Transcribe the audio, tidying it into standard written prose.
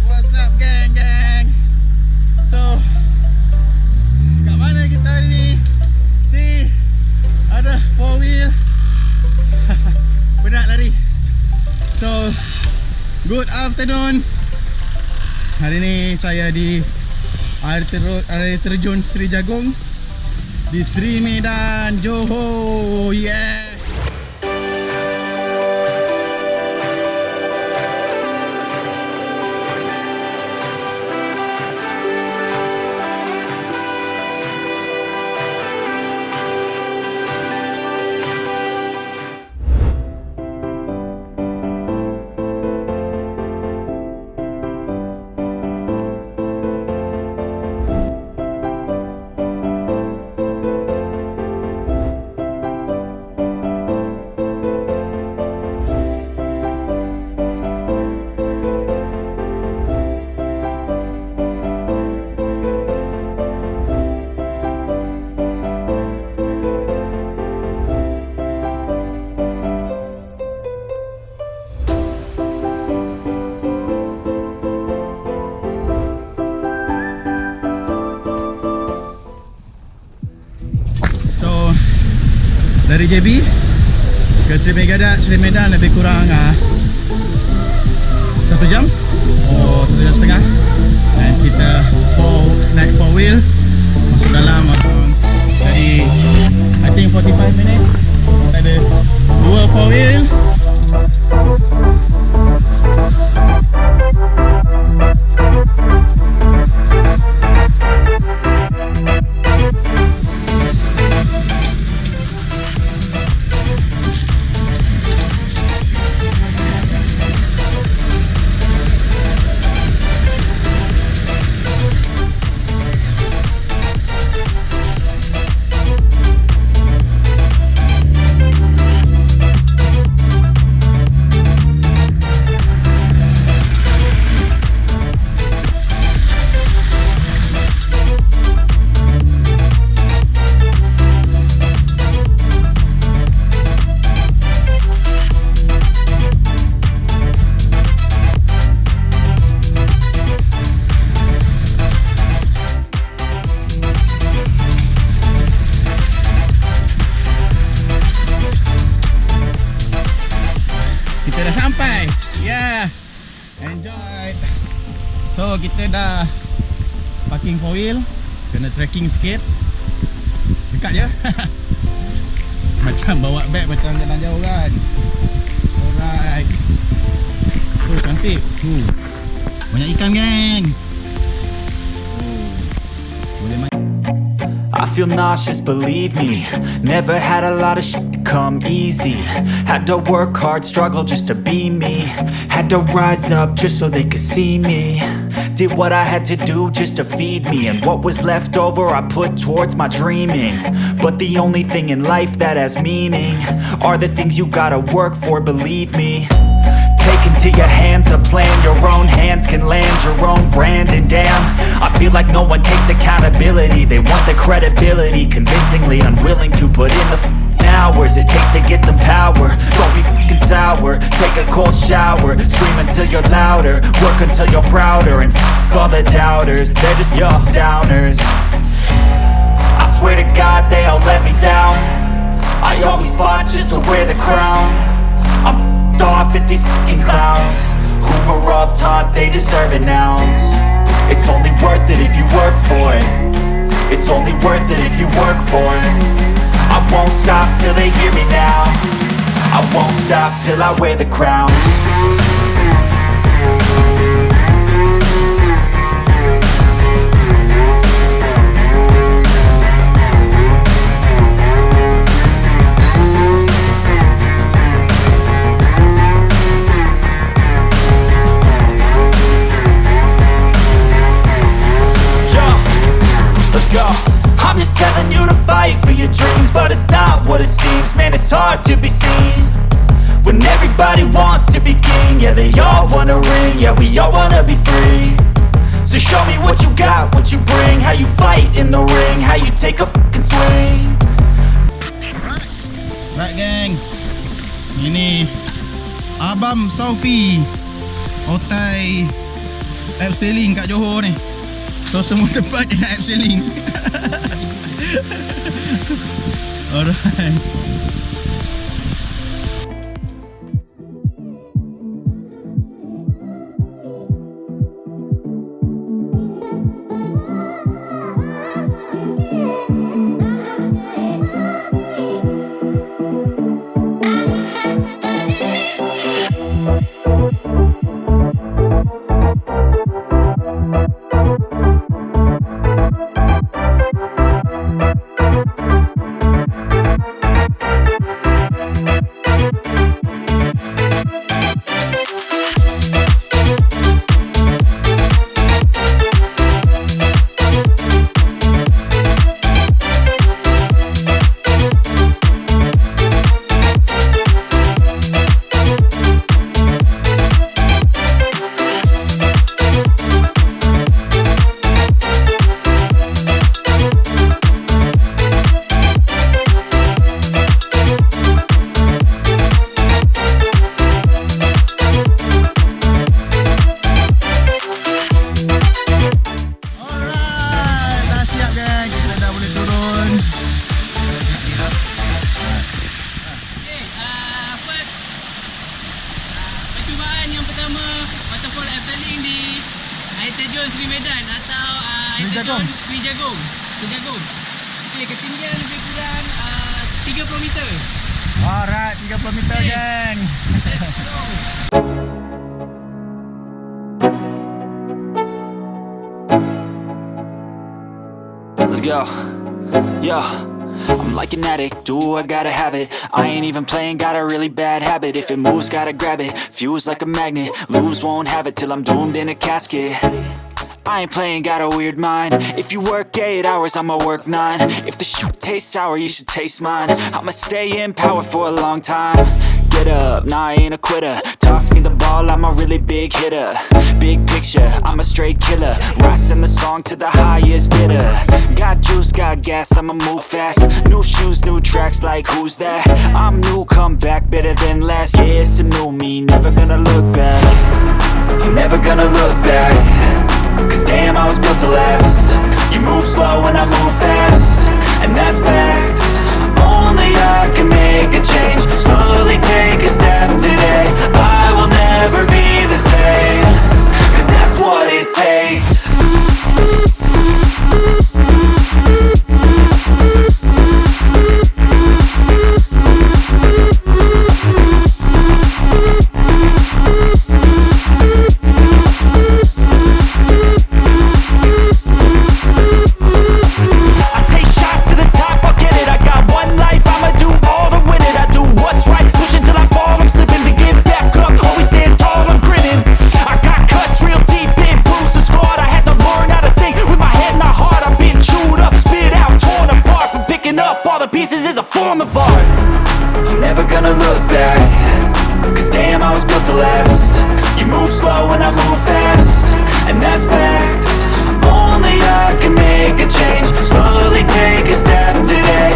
What's up geng? So kat mana kita hari ni? Si ada 4 wheel. Penat lari. So good afternoon. Hari ni saya di air terjun Sri Jagung di Sri Medan, Johor. Yeah. Dari JB ke Sri Medan lebih kurang 1 jam 1 jam setengah. Dan kita naik 4 wheel masuk dalam jadi I think 45 minit. Kita ada 2 4 wheel. Kita dah sampai. Yeah. Enjoy. So kita dah parking 4 wheel. Kena trekking sikit. Dekat je. Macam bawa beg macam jalan jauh kan. Alright. Cantik. Banyak ikan geng. Boleh main. I feel nauseous, believe me. Never had a lot of shit come easy. Had to work hard, struggle just to be me. Had to rise up just so they could see me. Did what I had to do just to feed me. And what was left over I put towards my dreaming. But the only thing in life that has meaning are the things you gotta work for, believe me. Take into your hands a plan. Your own hands can land your own brand. And damn, I feel like no one takes accountability. They want the credibility, convincingly unwilling to put in the hours it takes to get some power. Don't be f***ing sour. Take a cold shower. Scream until you're louder. Work until you're prouder. And f*** all the doubters, they're just your downers. I swear to God they all let me down. I always fought just to wear the crown. I'm off at these fucking clowns who were all taught they deserve an ounce. It's only worth it if you work for it. It's only worth it if you work for it. I won't stop till they hear me now. I won't stop till I wear the crown. I'm just telling you to fight for your dreams, but it's not what it seems. Man, it's hard to be seen when everybody wants to be king. Yeah, they all wanna ring. Yeah, we all wanna be free. So show me what you got, what you bring. How you fight in the ring, how you take a fucking swing. Right geng, ini Abang Sofi Otai Absailing kat Johor ni. So semua tempat dia nak Absailing. Alright. Terjun Sri Medan atau Jagung. Sri Jagung. Okey, ketinggian lebih kurang 30 meter. Alright, 30 meter geng. Let's go. Yo, I'm like an addict, do I gotta have it. I ain't even playing, got a really bad habit. If it moves, gotta grab it, fuse like a magnet. Lose, won't have it till I'm doomed in a casket. I ain't playing, got a weird mind. If you work 8 hours, I'ma work 9. If the shit tastes sour, you should taste mine. I'ma stay in power for a long time. Get up, nah, I ain't a quitter. Toss me the ball, I'm a really big hitter. Big picture, I'm a straight killer. Rising the song to the highest bidder. Got juice, got gas, I'ma move fast. New shoes, new tracks, like who's that? I'm new, come back, better than last. Yeah, it's a new me, never gonna look back. I'm never gonna look back. Cause damn, I was built to last. You move slow and I move fast, and that's facts. Only I can make a change. Slowly take a step today. I will never be the same. Cause that's what it takes. Pieces is a form of art. I'm never gonna look back. Cause damn, I was built to last. You move slow and I move fast, and that's facts. Only I can make a change. Slowly take a step today.